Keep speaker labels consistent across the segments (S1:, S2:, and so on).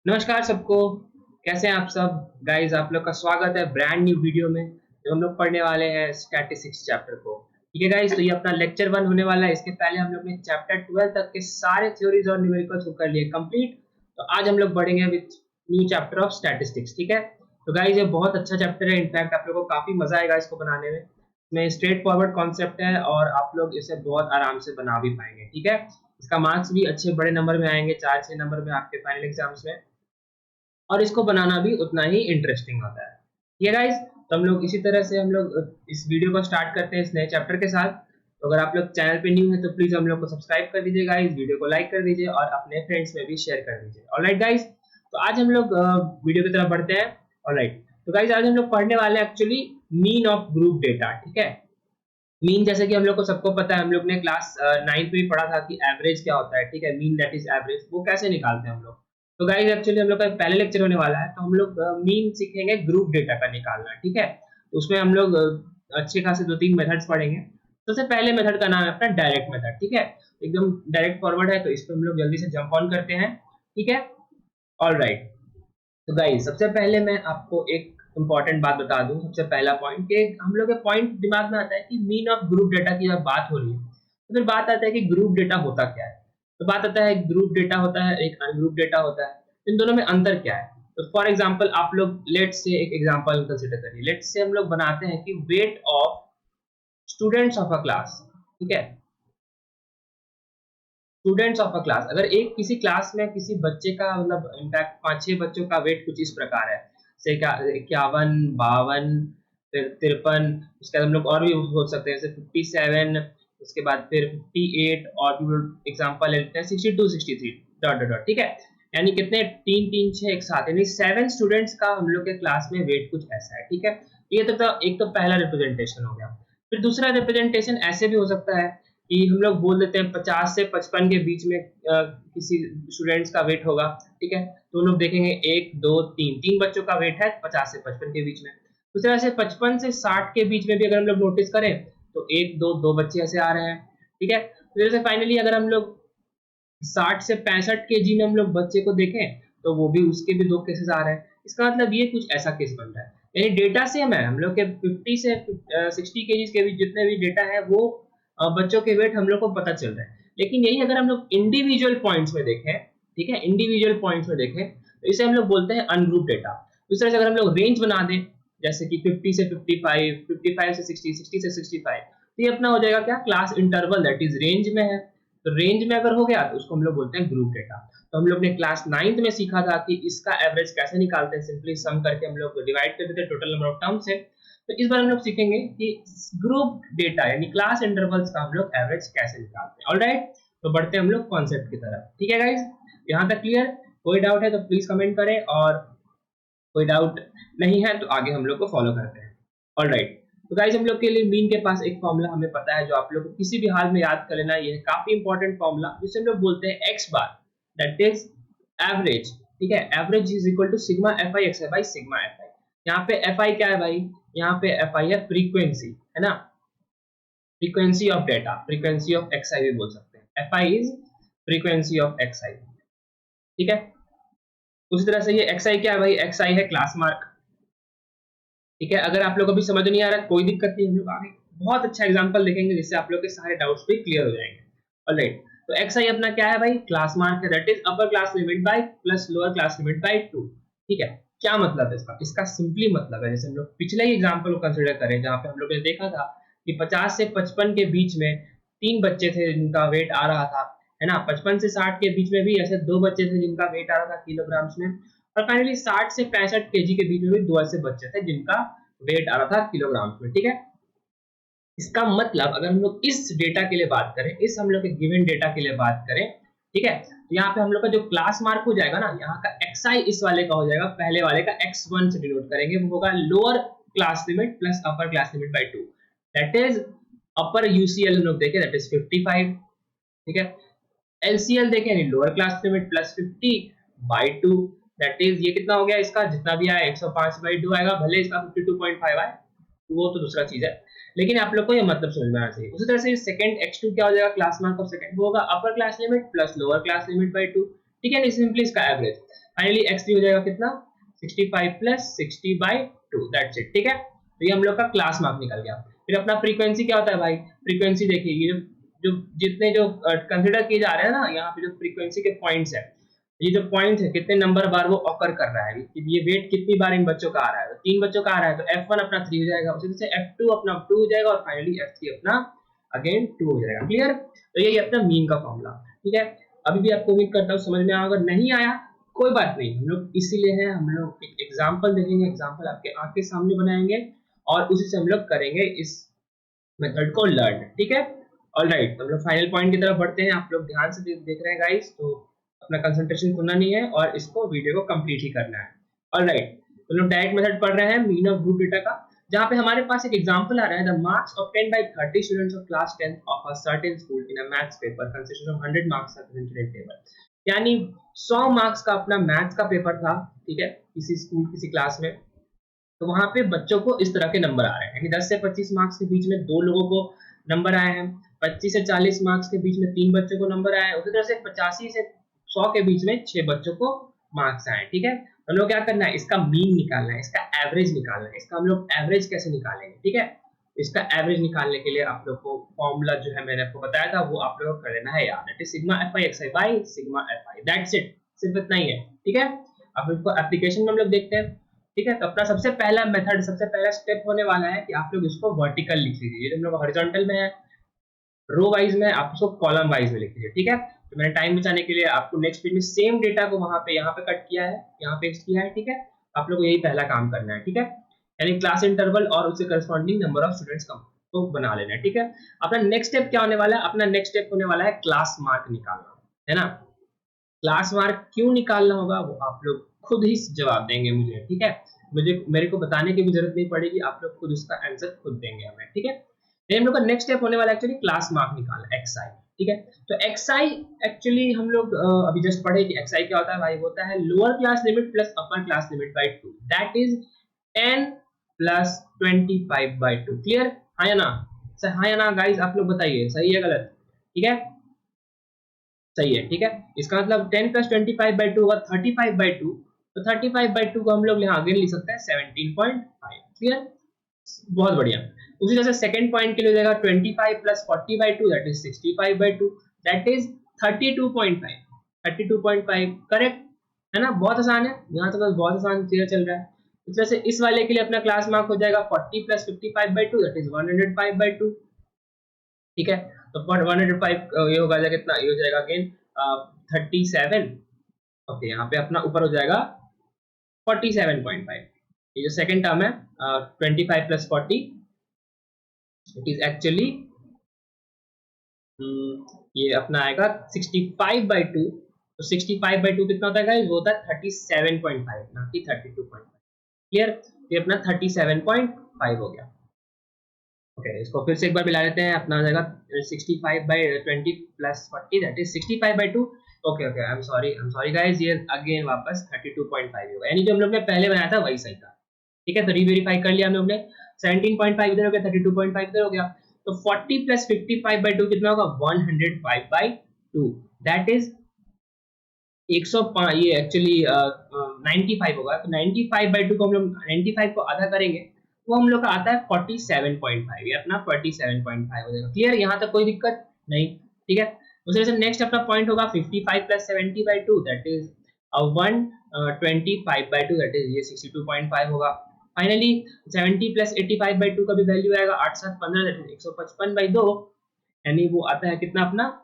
S1: नमस्कार सबको। कैसे हैं आप सब गाइस? आप लोग का स्वागत है ब्रांड न्यू वीडियो में जो हम लोग पढ़ने वाले हैं स्टैटिस्टिक्स चैप्टर को। ठीक है गाइस, तो ये अपना लेक्चर 1 होने वाला है। इसके पहले हम लोग ने चैप्टर 12 तक के सारे थ्योरीज और न्यूमेरिकल्स को कर लिए कंप्लीट। तो आज हम लोग बढ़ेंगे with new chapter of statistics. ठीक है, तो गाइस ये बहुत अच्छा चैप्टर है। इनफैक्ट आप लोगों को काफी मजा आएगा इसको बनाने में। इसमें स्ट्रेट फॉरवर्ड कॉन्सेप्ट है और आप लोग इसे बहुत आराम से बना भी पाएंगे। ठीक है, इसका मार्क्स भी अच्छे बड़े नंबर में आएंगे, 4-6 नंबर में आपके फाइनल एग्जाम्स में। और इसको बनाना भी उतना ही इंटरेस्टिंग होता है। ये गाइस, तो हम लोग इसी तरह से हम लोग इस वीडियो को स्टार्ट करते हैं इस नए चैप्टर के साथ। तो अगर आप लोग चैनल पे न्यू है तो प्लीज हम लोग को सब्सक्राइब कर दीजिए गाइस, वीडियो को लाइक कर दीजिए और अपने फ्रेंड्स में भी शेयर कर दीजिए। ऑलराइट गाइस, तो आज हम लोग वीडियो की तरफ बढ़ते हैं। ऑलराइट, तो गाइस आज हम लोग पढ़ने वाले हैं actually mean of group data. ठीक है, मीन जैसे कि हम लोग को सबको पता है, हम लोग ने क्लास 9th में पढ़ा था कि एवरेज क्या होता है। ठीक है, मीन दैट इज एवरेज, वो कैसे निकालते हैं हम लोग। तो गाइस एक्चुअली हम लोग का पहले लेक्चर होने वाला है, तो हम लोग मीन सीखेंगे ग्रुप डेटा का निकालना। ठीक है, तो उसमें हम लोग अच्छे खासे 2-3 मेथड्स पढ़ेंगे। सबसे पहले मेथड का नाम है अपना डायरेक्ट मेथड। ठीक है, एकदम डायरेक्ट फॉरवर्ड है, तो इस पर हम लोग जल्दी से जंप ऑन करते हैं। ठीक है, ऑलराइट। तो गाइस सबसे पहले मैं आपको एक इंपॉर्टेंट बात बता दूं। सबसे पहला पॉइंट कि हम लोग के पॉइंट दिमाग में आता है कि मीन ऑफ ग्रुप डेटा की जब बात हो रही है तो फिर बात आता है कि ग्रुप डेटा होता क्या है। तो बात आता है ग्रुप डेटा होता है, एक अनग्रुप डेटा होता है। इन दोनों में अंतर क्या है? तो फॉर एग्जांपल आप लोग लेट्स से एक एग्जांपल कंसीडर करिए। लेट्स से हम लोग बनाते हैं कि weight of students of a class. ठीक है, स्टूडेंट्स ऑफ अ क्लास, अगर एक किसी क्लास में किसी बच्चे का मतलब इनफैक्ट 5-6 बच्चों का वेट कुछ इस प्रकार है, जैसे 51, 52, फिर 53, उसके बाद हम लोग और भी हो सकते हैं जैसे 57, उसके बाद फिर 58 और भी एग्जांपल लेते हैं 62, 63 डॉट डॉट डॉट। ठीक है, यानी कितने 3 3 6 एक साथ, यानी 7 स्टूडेंट्स का हम लोग के क्लास में वेट कुछ ऐसा है। ठीक है, ये तो एक तो पहला रिप्रेजेंटेशन हो गया। फिर दूसरा रिप्रेजेंटेशन ऐसे भी हो सकता है कि हम लोग बोल देते हैं 50 से 55 के बीच में किसी स्टूडेंट्स का वेट होगा। ठीक है, तो हम लोग देखेंगे 1 2 3 तीन बच्चों का वेट है 50 से 55 के बीच में। उस तरह से 55 से 60 के बीच में भी अगर हम लोग नोटिस करें तो 1 2 2 बच्चे ऐसे आ रहे हैं। ठीक है, तो जैसे फाइनली अगर हम लोग 60 से 65 केजी में हम लोग बच्चे को देखें तो वो भी उसके भी 2 केसेस आ रहे हैं। इसका मतलब ये कुछ ऐसा केस बन रहा है, यानी डेटा सेम है। हम लोग के 50 से 60 केजी के बीच जितने भी डेटा है वो बच्चों के वेट हम लोग को पता चल रहा है। लेकिन यही अगर हम लोग इंडिविजुअल पॉइंट्स में देखें, ठीक है, इंडिविजुअल पॉइंट्स में देखें तो इसे हम लोग बोलते हैं अनग्रुप डेटा। इस तरह से अगर हम लोग रेंज बना दें जैसे कि 50 से 55, 55 से 60, 60 से 65, तो ये अपना हो जाएगा क्या, class interval that is range में है। तो रेंज में अगर हो गया तो उसको हम लोग बोलते हैं ग्रुप डेटा। तो हम लोग ने क्लास 9th में सीखा था कि इसका एवरेज कैसे निकालते हैं, सिंपली सम करके हम लोग डिवाइड कर देते हैं टोटल नंबर ऑफ टर्म से। तो इस बार हम लोग सीखेंगे कि ग्रुप डेटा यानी क्लास इंटरवल्स का हम लोग एवरेज कैसे निकालते हैं। ऑलराइट, तो बढ़ते हैं हम लोग कॉन्सेप्ट की तरफ। ठीक है गाइस, यहाँ तक क्लियर? कोई डाउट है तो प्लीज कमेंट करें, और कोई डाउट नहीं है तो आगे हम लोग को फॉलो करते हैं। ऑलराइट, तो गाइस हम लोग के लिए मीन के पास एक फॉर्मूला हमें पता है जो आप लोग को किसी भी हाल में याद कर लेना। ये है काफी इंपॉर्टेंट फॉर्मूला जिसे हम लोग बोलते हैं X bar, that is average. ठीक है, average is equal to sigma F I X by sigma F I. यहाँ पे एफ आई क्या है भाई? यहाँ पे एफ आई है फ्रीक्वेंसी, है ना, frequency of data, frequency of X I भी बोल सकते हैं। F I is frequency of X I. ठीक है, उसी तरह से ये एक्स आई क्या है भाई? एक्स आई है क्लास मार्क। ठीक है, अगर आप लोग को भी समझ नहीं आ रहा कोई दिक्कत नहीं, हम लोग आगे बहुत अच्छा एग्जांपल देखेंगे जिससे आप लोग के सारे डाउट्स भी क्लियर हो जाएंगे। ऑलराइट, तो एक्स आई अपना क्या है भाई? क्लास मार्क है, that is upper class limit by plus lower class limit by 2। ठीक है, क्या मतलब है इसका? इसका सिंपली मतलब है, जैसे हम लोग पिछले ही एग्जांपल को कंसीडर करें जहां पे हम लोग ने देखा था कि 50 से 55 के बीच में 3 बच्चे थे जिनका वेट आ रहा था, है ना। 55 से 60 के बीच में भी ऐसे 2 बच्चे थे जिनका वेट आ रहा था किलोग्राम्स में, और फाइनली 60 से 65 केजी के बीच में भी 2 ऐसे बच्चे थे जिनका वेट आ रहा था किलोग्राम्स में। ठीक है, इसका मतलब अगर हम लोग इस डेटा के लिए बात करें, इस हम लोग के गिवन डेटा के लिए बात करें, ठीक है, तो यहाँ पे हम लोग का जो क्लास मार्क हो जाएगा ना, यहाँ का xi इस वाले का हो जाएगा, पहले वाले का x1 से डिनोट करेंगे, वो होगा lower class limit plus upper class limit by 2, that is upper UCL हम लोग देखें दैट इज 55। ठीक है, एलसीएल देखें यानी lower class limit plus 50 by 2, that is ये कितना हो गया, इसका जितना भी आया 105 बाय 2 आएगा, भले इसका 52.5 आए वो तो दूसरा चीज है, लेकिन आप लोग को ये मतलब समझ में आना चाहिए। उसी तरह से सेकंड x2 क्या हो जाएगा, क्लास मार्क ऑफ सेकंड वो होगा upper class limit plus lower class limit by 2। ठीक है, सिंपली इसका एवरेज। फाइनली x3 हो जाएगा कितना 65 प्लस 60/2 दैट्स इट। ठीक है, तो ये हम लोग का क्लास मार्क निकल गया। फिर अपना फ्रीक्वेंसी क्या होता है भाई, फ्रीक्वेंसी देखिए ये जो जितने जो कंसिडर किए जा रहे हैं ना यहाँ पे जो फ्रीक्वेंसी के पॉइंट्स है, ये जो पॉइंट है कितने नंबर बार वो ऑकर कर रहा है, ये वेट कितनी बार इन बच्चों का आ रहा है, तो 3 बच्चों का आ रहा है तो f1 अपना 3 हो जाएगा, उसी तरह से f2 अपना 2 हो जाएगा और फाइनली f3 अपना अगेन 2 हो जाएगा। क्लियर, तो यही अपना मीन का फॉर्मूला। ठीक है, अभी भी आपको उम्मीद करता हूँ समझ में आया, अगर नहीं आया कोई बात नहीं, हम लोग इसीलिए हैं, हम लोग एक एग्जाम्पल देखेंगे, एग्जाम्पल आपके आंख के सामने बनाएंगे और उसी से हम लोग करेंगे इस मेथड को लर्न। ठीक है, ऑलराइट, तो हम लोग फाइनल पॉइंट की तरफ बढ़ते हैं। आप लोग ध्यान से देख रहे हैं गाइस, तो अपना कंसंट्रेशन खोना नहीं है और इसको वीडियो को कंप्लीट ही करना है। ऑलराइट, तो हम लोग डायरेक्ट मेथड पढ़ रहे हैं मीन ऑफ ग्रुप डेटा का, जहाँ पे हमारे पास एक एग्जांपल आ रहा है, the marks obtained by 30 students of class 10 of a certain school in a maths paper consisting of 100 marks are presented in table. यानी 100 मार्क्स का अपना मैथ्स का पेपर था, ठीक है, किसी स्कूल किसी क्लास में, तो वहां पे बच्चों को इस तरह के नंबर आ रहे हैं, यानी 10 से 25 मार्क्स के बीच में 2 लोगों को नंबर आए हैं, 25 से 40 मार्क्स के बीच में 3 बच्चों को नंबर आए हैं, उसी तरह से 85 से 100 के बीच में 6 बच्चों को मार्क्स आए। ठीक है, तो हम लोग क्या करना है, इसका मीन निकालना है, इसका एवरेज निकालना है। इसका हम लोग एवरेज कैसे निकालेंगे, ठीक है, इसका एवरेज निकालने के लिए आप लोग को फॉर्मूला जो है मैंने आपको बताया था वो आप लोगों को कर लेना है याद, that is sigma fi xi by sigma fi, that's it, सिर्फ इतना ही है। ठीक है, अब इसको एप्लीकेशन में हम लोग देखते हैं। ठीक है, तो अपना सबसे पहला मेथड, सबसे पहला स्टेप होने वाला है कि आप लोग इसको वर्टिकल लिख लीजिए, हम लोग हॉरिजॉन्टल में है, रो वाइज में, आप इसको कॉलम वाइज में लिख लीजिए। ठीक है, तो मैंने टाइम बचाने के लिए आपको नेक्स्ट पेज में सेम डेटा को वहां पे यहाँ पे कट किया है, यहाँ पेस्ट किया है। ठीक है, आप लोग को यही पहला काम करना है। ठीक है, यानी क्लास इंटरवल और उससे करस्पॉन्डिंग नंबर ऑफ स्टूडेंट्स को बना लेना है। ठीक है, अपना नेक्स्ट स्टेप क्या होने वाला है, अपना नेक्स्ट स्टेप होने वाला है क्लास मार्क निकालना, है ना। क्लास मार्क क्यों निकालना होगा वो आप लोग खुद ही जवाब देंगे मुझे। ठीक है, मुझे मेरे को बताने की भी जरूरत नहीं पड़ेगी, आप लोग खुद उसका आंसर खुद देंगे हमें। ठीक है, हम लोग का नेक्स्ट स्टेप होने वाला है एक्चुअली क्लास मार्क निकालना, xi। ठीक है, तो xi एक्चुअली हम लोग अभी जस्ट पढ़े कि xi क्या होता है भाई, होता है lower class limit plus upper class limit by 2, that is 10 plus 25/2। Clear, हाँ या ना, हाँ या ना गाइस, आप लोग बताइए सही है गलत। ठीक है, सही है। ठीक है, इसका मतलब 10 प्लस 25/2 होगा 35/2, तो 35/2 को हम लोग यहाँ आगे लिख सकते हैं 17.5। क्लियर, बहुत बढ़िया। उसी तरह से सेकंड पॉइंट के लिए हो जाएगा 25 plus 40/2 that is 65/2, that is 32.5, 32.5 correct है ना, बहुत आसान है, यहाँ तक बहुत आसान चीजें चल रहा है। इस तरह से इस वाले के लिए अपना क्लास मार्क हो जाएगा 40 प्लस 55/2 दैट इज 105/2। ठीक है, तो 105 ये होगा कितना, ये हो जाएगा अगेन 37। ओके, यहाँ पे अपना ऊपर हो जाएगा 47.5। ये जो सेकंड टर्म है 25 प्लस 40 इट इज एक्चुअली ये अपना आएगा 65/2, तो 65/2 कितना होता है गाइस, वो होता है 37.5 ना कि 32.5। क्लियर, ये अपना 37.5 हो गया। ओके, इसको फिर से एक बार मिला लेते हैं, अपना आ जाएगा 65/20 plus 40 that is 65/2। Okay okay, I am sorry guys, ये अगेन वापस 32.5 होगा, यानी जो हम लोग ने पहले बनाया था वही सही था। ठीक है, तो रीवेरीफाई कर लिया हम लोग ने, 17.5 इधर हो गया, 32.5 इधर हो गया, तो 40 प्लस 55/2 कितना होगा 105/2, दैट इज 105, ये एक्चुअली 95 होगा, तो 95/2 को हम लोग 95 को आधा करेंगे तो हम लोग का आता है 47.5, ये अपना 47.5 हो जाएगा। क्लियर, यहाँ तक कोई दिक्कत नहीं। ठीक है, उसी तरह से नेक्स्ट अपना पॉइंट होगा 55 plus 70/2 that is 125/2 that is ये 62.5 होगा। फाइनली 70 प्लस 85/2 का भी वैल्यू आएगा 8 7 15 दैट इज 155/2, यानी वो आता है कितना अपना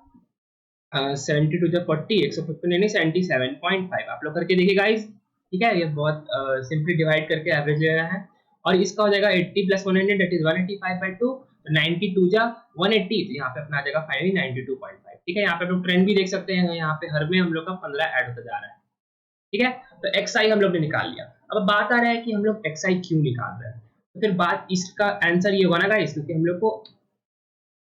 S1: 70 टू द 40 155 यानी 77.5। आप लोग करके देखिए गाइस। ठीक है, ये बहुत सिंपली डिवाइड करके एवरेज ले रहा है, और इसका हो जाएगा 80 प्लस 100 दैट इज 185/2, 92 जा 180, तो यहाँ पे अपना आ जाएगा फाइनली 92.5। ठीक है, यहाँ पे आप लोग ट्रेंड भी देख सकते हैं, यहाँ पे हर में हम लोग का 15 ऐड होता जा रहा है। ठीक है, तो xi हम लोग ने निकाल लिया। अब बात आ रहा है कि हम लोग xi क्यों निकाल रहे हैं, तो फिर बात इसका आंसर ये होगा ना गाइस, क्योंकि हम लोग को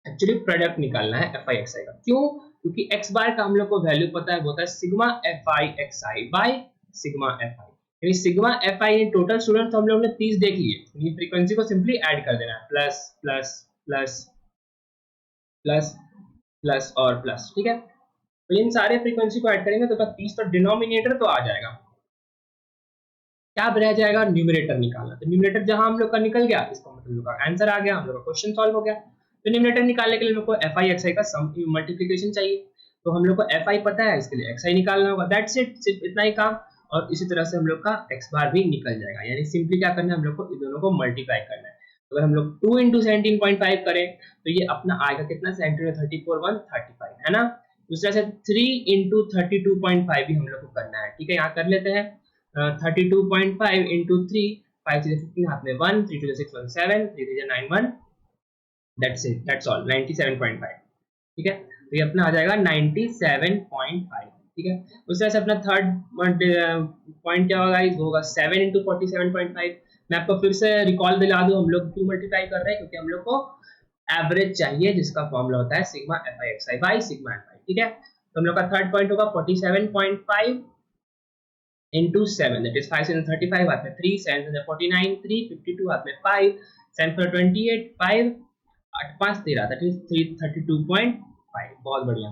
S1: एक्चुअली प्रोडक्ट निकालना है fi xi का। क्यों, क्योंकि x बार का हम लोग को वैल्यू पता है, वो होता है sigma fi xi by sigma fi, यानी सिग्मा fi टोटल स्टूडेंट तो हम लोग ने 30 देख लिए, ये फ्रीक्वेंसी को सिंपली ऐड कर देना है, plus plus plus plus plus और प्लस। ठीक है, तो इन सारे फ्रीक्वेंसी को ऐड करेंगे तो 30 तो डिनोमिनेटर तो आ जाएगा, क्या रह जाएगा, न्यूमरेटर निकालना। तो न्यूमरेटर जहां हम लोग का निकल गया, इसका मतलब हम लोग का आंसर आ गया, हम लोग का क्वेश्चन सॉल्व हो गया। तो न्यूमरेटर निकालने के लिए हम लोग को एफ आई एक्स आई का सम मल्टीप्लिकेशन चाहिए। तो हम लोग को एफ आई पता है, इसके लिए एक्स आई निकालना होगा, दैट्स इट, सिर्फ इतना ही काम। और इसी तरह से हम लोग का एक्स बार भी निकल जाएगा। यानी सिंपली क्या करना है, हम लोग को इन दोनों को मल्टीप्लाई करना है। तो अगर हम लोग 2 × 17.5 करें तो ये अपना आएगा कितना, 17 34 1 35 है ना। उस तरह से 3 × 32.5 भी हम लोग को करना है। ठीक है, यहाँ कर लेते हैं 32.5 × 3, 5 3 15 हाथ में 1, 3 2 6 1 7, 3 3 9 1, दैट्स इट, दैट्स ऑल, 97.5। ठीक है, तो ये अपना आ जाएगा 97.5। ठीक है, उस तरह से अपना थर्ड पॉइंट क्या होगा, वो होगा 7 × 47.5। मैं आपको फिर से रिकॉल दिला दूं, हम लोग क्यों मल्टीप्लाई कर रहे हैं, क्योंकि हम लोग को एवरेज चाहिए, जिसका फॉर्मूला होता है sigma F I x I by sigma F आई। ठीक है, तो हम लोग का थर्ड पॉइंट होगा 47.5 into 7, that is 5 7 35 हाथ में 3, 7 7 49, 3 52 हाथ में 5, 7 4 28, 5 8 5 13, that is 332.5। बहुत बढ़िया।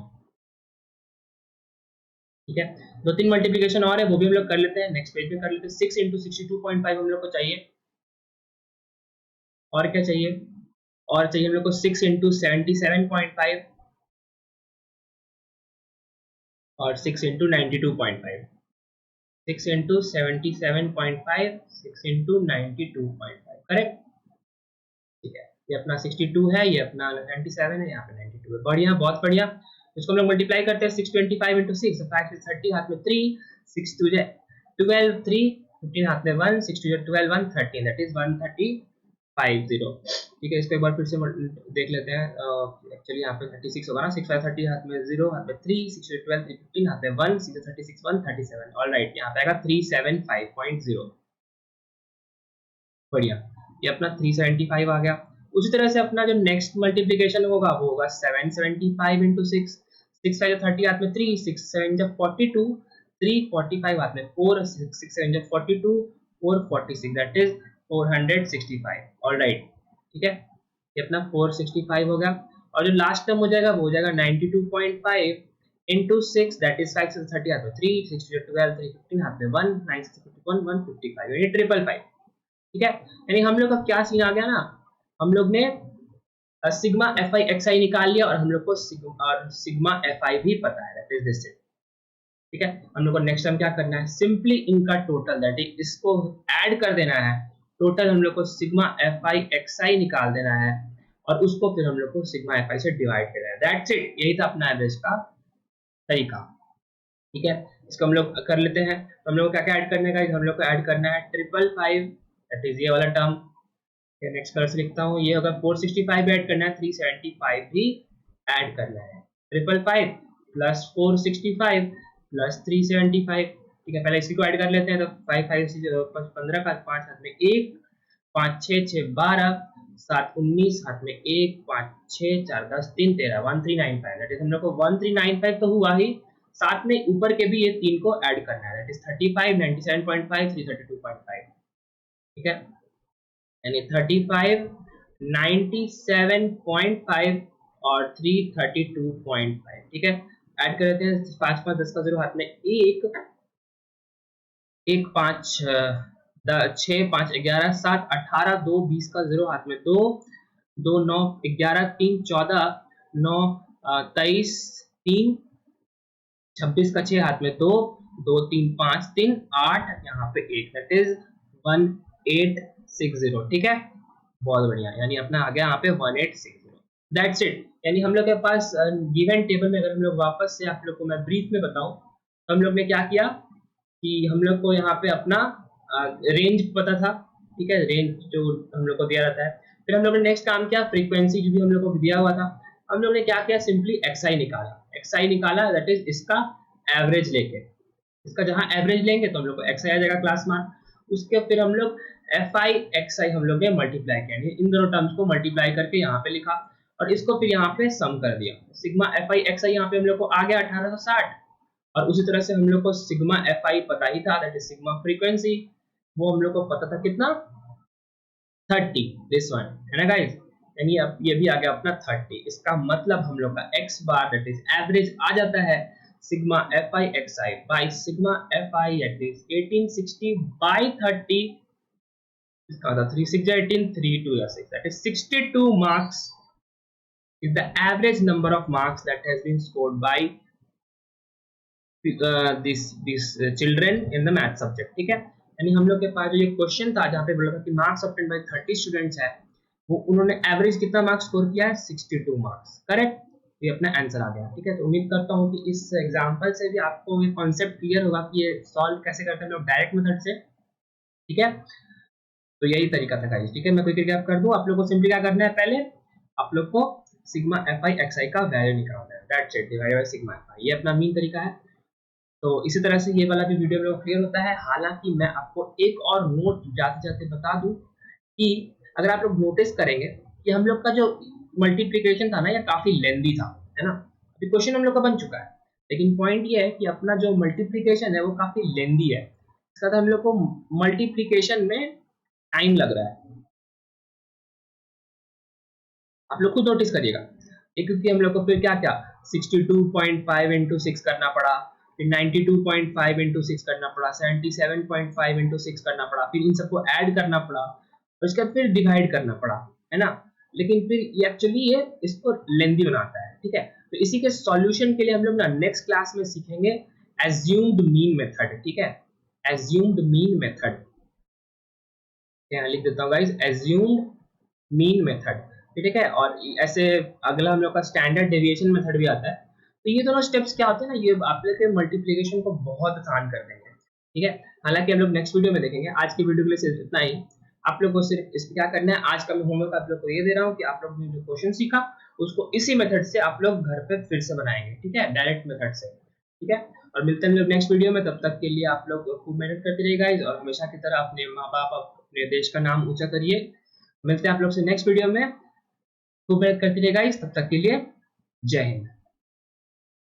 S1: ठीक है, दो तीन मल्टीप्लिकेशन और है, वो भी हम लोग कर लेते हैं, नेक्स्ट पेज पे कर लेते हैं। 6 × 62.5 हम लोग को चाहिए। और क्या चाहिए, और चाहिए हम लोग को 6 × 77.5 और 6 × 92.5। 6 × 77.5, 6 × 92.5, करेक्ट। ठीक है, ये अपना 62 है, ये अपना 97 है, यहाँ पे 92 है। बढ़िया, बहुत बढ़िया। इसको हम लोग मल्टीप्लाई करते हैं, 625 × 6, 5 से 30 हाथ में 3, 6 2 12, 3 15 हाथ में 1, 6 2 12 1 13, दैट इज 135.0। ठीक है, इसको एक बार फिर से देख लेते हैं। एक्चुअली यहाँ पे 36 होगा ना, 6 5 30 हाथ में 0, हाथ में 3, 6 2 12 3 15 हाथ में 1, 6 36 137। ऑलराइट, यहाँ पे आएगा 375.0। बढ़िया, ये अपना 375 आ गया। उसी तरह से अपना जो नेक्स्ट मल्टीप्लिकेशन होगा वो होगा 775 × 6, 6 5 30 हाथ में 3, 6 7 42, 3 45 हाथ में 4, 6 7 42, 4 46, दैट इज 465। ऑलराइट, ठीक है, ये अपना 465 हो गया। और जो लास्ट टर्म हो जाएगा वो हो जाएगा 92.5 × 6, दैट इज 5 6 30 हाथ में 3, 6 12 3 15 हाथ में 1, 9 6 51 155, ये 555। ठीक है, यानी हम लोग का क्या सीन आ गया ना, हम लोग ने सिग्मा एफ आई एक्स आई निकाल लिया और हम लोग को सिग्मा एफ आई भी पता है, दैट इज दिस। ठीक है, हम लोग को नेक्स्ट टाइम क्या करना है, सिंपली इनका टोटल, दैट इज इसको ऐड कर देना है। टोटल हम लोग को सिग्मा एफ आई एक्स आई निकाल देना है और उसको फिर हम लोग को सिग्मा एफ आई से डिवाइड कर देना है, दैट्स इट। यही था अपना एवरेज का तरीका। ठीक है, इसको हम लोग कर लेते हैं। तो हम लोग को क्या क्या ऐड करने का, हम लोग को ऐड करना है 555, दैट इज ये वाला टर्म। नेक्स्ट कलर से लिखता हूँ, ये होगा 465 ऐड करना है, 375 भी ऐड करना है। 555 प्लस 465 प्लस 375। ठीक है, पहले इसी को ऐड कर लेते हैं। तो 5 5 15 का 5 हाथ में 1, 5 6 6 12, 7 19 हाथ में 1, 5 6 4 10 3 13, 1395। दैट इज हम लोग को 1395 तो हुआ ही, साथ में ऊपर के भी ये तीन को ऐड करना है, दैट इज 35 97.5 332.5। ठीक है, यानी 35 97.5 और 332.5। ठीक है, ऐड कर देते हैं। 5 5 10 का 0 हाथ में 1, 1 5 6 5 11 7 18, 2 20 का 0 हाथ में 2, 2 9 11 3 14, 9 23 3 26 का 6 हाथ में 2, 2 3 5 3 8, यहाँ पे 8, दैट इज 1860। ठीक है, बहुत बढ़िया, यानी अपना आ गया यहाँ पे 1860, दैट्स इट। यानी हम लोग के पास गिवन टेबल में, अगर हम लोग वापस से आप लोग को मैं ब्रीफ में बताऊं, तो हम लोग ने क्या किया कि हम लोग को यहाँ पे अपना रेंज पता था। ठीक है, रेंज जो हम लोग को दिया रहता है। फिर हम लोग ने नेक्स्ट काम किया, फ्रीक्वेंसी जो भी हम लोग को दिया हुआ था, हम लोग ने क्या किया, सिंपली एक्सआई निकाला, दैट इज इसका एवरेज लेके, इसका जहां एवरेज लेंगे तो हम लोग को एक्सआई आ जाएगा क्लास मार्क। उसके फिर हम लोग एफ आई एक्स आई हम लोग ने मल्टीप्लाई किया, इन दोनों टर्म्स को मल्टीप्लाई करके यहाँ पे लिखा और इसको फिर यहाँ पे सम कर दिया। सिग्मा एफ आई एक्स आई यहाँ पे हम लोग को आ गया 1860। और उसी तरह से हम लोग को सिग्मा एफ आई पता ही था, दैट इज सिग्मा फ्रीक्वेंसी, वो हम लोग को पता था कितना, 30, दिस वन है ना गाइस। यानी अब ये भी आ गया अपना 30। इसका मतलब हम लोग का X bar that is average आ जाता है sigma fi xi by sigma fi, that is 1860 by 30, इसका मतलब 3 6 18 3 2 या 6, that is 62 marks is the average number of marks that has been scored by these children in the math subject. ठीक है, यानी हम लोग के पास जो ये क्वेश्चन था जहाँ पे बोला था कि मार्क्स ऑब्टेन्ड बाय 30 स्टूडेंट्स है, वो उन्होंने एवरेज कितना मार्क्स स्कोर किया है, 62 मार्क्स, करेक्ट। ये अपना आंसर आ गया। ठीक है, तो उम्मीद करता हूँ कि इस एग्जांपल से भी आपको ये कॉन्सेप्ट क्लियर होगा कि ये सॉल्व कैसे करते हैं लोग डायरेक्ट मेथड से। ठीक है, तो यही तरीका था गाइस। ठीक है, मैं कोई रिकैप कर दूं, आप लोग को सिंपली क्या करना है, पहले आप लोग को सिग्मा fi xi का वैल्यू निकालना है, that's it, divided by sigma fi, ये अपना मेन तरीका है। तो इसी तरह से ये वाला भी वीडियो में क्लियर होता है। हालांकि मैं आपको एक और नोट जाते जाते बता दूं कि अगर आप लोग नोटिस करेंगे कि हम लोग का जो मल्टीप्लिकेशन था ना, ये काफी लेंदी था, है ना। अभी क्वेश्चन हम लोग का बन चुका है, लेकिन पॉइंट ये है कि अपना जो मल्टीप्लिकेशन है वो काफी लेंदी है, इसका तो हम लोग को मल्टीप्लिकेशन में टाइम लग रहा है। आप लोग खुद नोटिस करिएगा, क्योंकि हम लोग को फिर क्या क्या 62.5 इंटू 6 करना पड़ा, फिर 92.5 इंटू 6 करना पड़ा, 77.5 इंटू 6 करना पड़ा, फिर इन सबको ऐड करना पड़ा, और उसके बाद फिर डिवाइड करना पड़ा, है ना। लेकिन फिर ये एक्चुअली ये इसको लेंदी बनाता है। ठीक है, तो इसी के सॉल्यूशन के लिए हम लोग ना नेक्स्ट क्लास में सीखेंगे एज्यूम्ड मीन मेथड। ठीक है, एज्यूम्ड मीन मेथड, यहाँ लिख देता हूँ गाइस, एज्यूम्ड मीन मेथड। ठीक है, और ऐसे अगला हम लोग का स्टैंडर्ड डेविएशन मेथड भी आता है। तो ये दोनों स्टेप्स क्या होते हैं ना, ये आप लोग के मल्टीप्लिकेशन को बहुत आसान कर देंगे। ठीक है, हालांकि हम लोग नेक्स्ट वीडियो में देखेंगे, आज की वीडियो के लिए सिर्फ इतना ही। आप लोग को सिर्फ इस क्या करना है, आज का मैं होमवर्क आप लोग को ये दे रहा हूँ कि आप लोग ने जो क्वेश्चन सीखा उसको इसी मेथड से आप लोग घर पे फिर से बनाएंगे। ठीक है, डायरेक्ट मेथड से। ठीक है, और मिलते हैं हम लोग नेक्स्ट वीडियो में। तब तक के लिए आप लोग खूब मेहनत करते रहिए गाइस, और हमेशा की तरह अपने माँ बाप, अपने देश का नाम ऊंचा करिए। मिलते हैं आप लोग से नेक्स्ट वीडियो में, खूब मेहनत करते रहिए गाइस, तब तक के लिए जय हिंद।